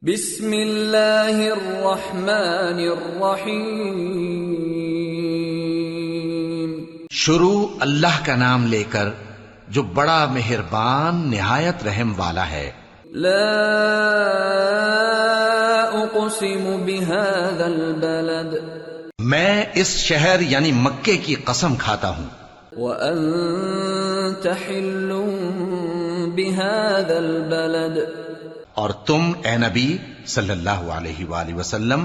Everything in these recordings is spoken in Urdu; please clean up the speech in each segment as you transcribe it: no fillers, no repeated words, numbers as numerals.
بسم اللہ الرحمن الرحیم، شروع اللہ کا نام لے کر جو بڑا مہربان نہایت رحم والا ہے۔ لا اقسم بهذا البلد، میں اس شہر یعنی مکے کی قسم کھاتا ہوں۔ وانت حل بهذا البلد، اور تم اے نبی صلی اللہ علیہ وآلہ وسلم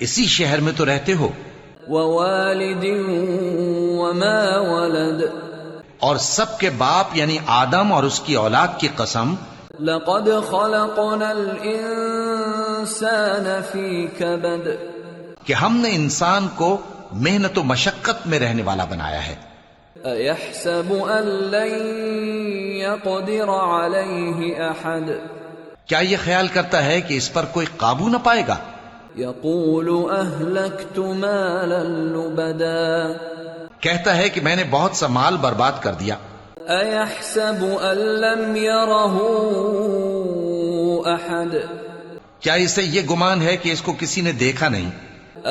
اسی شہر میں تو رہتے ہو۔ ووالد وما ولد، اور سب کے باپ یعنی آدم اور اس کی اولاد کی قسم، لقد خلقنا الانسان فی کبد، کہ ہم نے انسان کو محنت و مشقت میں رہنے والا بنایا ہے۔ ایحسب ان لن یقدر علیہ احد، کیا یہ خیال کرتا ہے کہ اس پر کوئی قابو نہ پائے گا؟ یقول اہلکت مالا لبدا، کہتا ہے کہ میں نے بہت سا مال برباد کر دیا۔ ایحسب ان لم یرہ احد، کیا اسے یہ گمان ہے کہ اس کو کسی نے دیکھا نہیں؟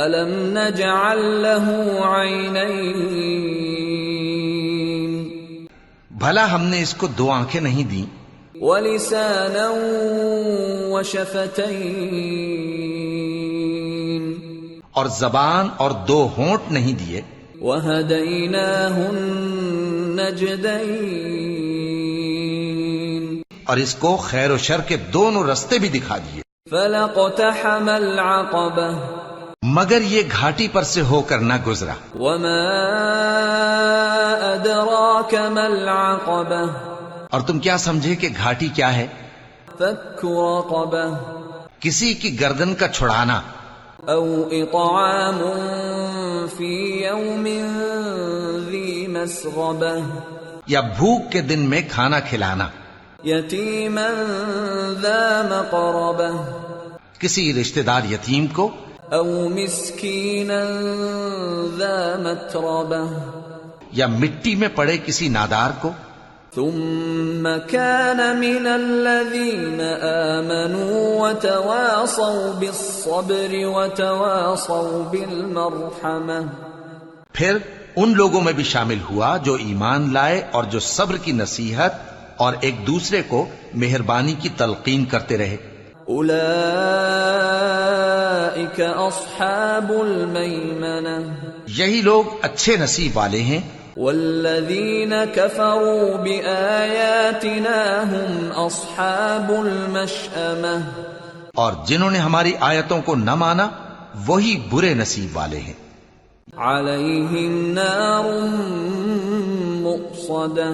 الم نجعل له عینین، بھلا ہم نے اس کو دو آنکھیں نہیں دیں؟ ولسانا وشفتین، اور زبان اور دو ہونٹ نہیں دیے؟ وہدیناہ النجدین، اور اس کو خیر و شر کے دونوں رستے بھی دکھا دیے۔ فلقتحم العقبہ، مگر یہ گھاٹی پر سے ہو کر نہ گزرا۔ وما ادراک ما العقبہ، اور تم کیا سمجھے کہ گھاٹی کیا ہے؟ فک رقبہ، کسی کی گردن کا چھڑانا، او اطعام فی یوم ذی مسغبہ، یا بھوک کے دن میں کھانا کھلانا، یتیما ذا مقربہ، کسی رشتہ دار یتیم کو، او مسکینا ذا متربہ، یا مٹی میں پڑے کسی نادار کو۔ ثم كان من الذين آمنوا وتواصوا بالصبر وتواصوا بالمرحمة، پھر ان لوگوں میں بھی شامل ہوا جو ایمان لائے اور جو صبر کی نصیحت اور ایک دوسرے کو مہربانی کی تلقین کرتے رہے۔ اولئک اصحاب المیمنہ، یہی لوگ اچھے نصیب والے ہیں۔ والذین کفروا بآیاتنا هم اصحاب المشأمہ، اور جنہوں نے ہماری آیتوں کو نہ مانا وہی برے نصیب والے ہیں۔ علیہم نار مؤصدہ،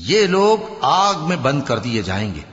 یہ لوگ آگ میں بند کر دیے جائیں گے۔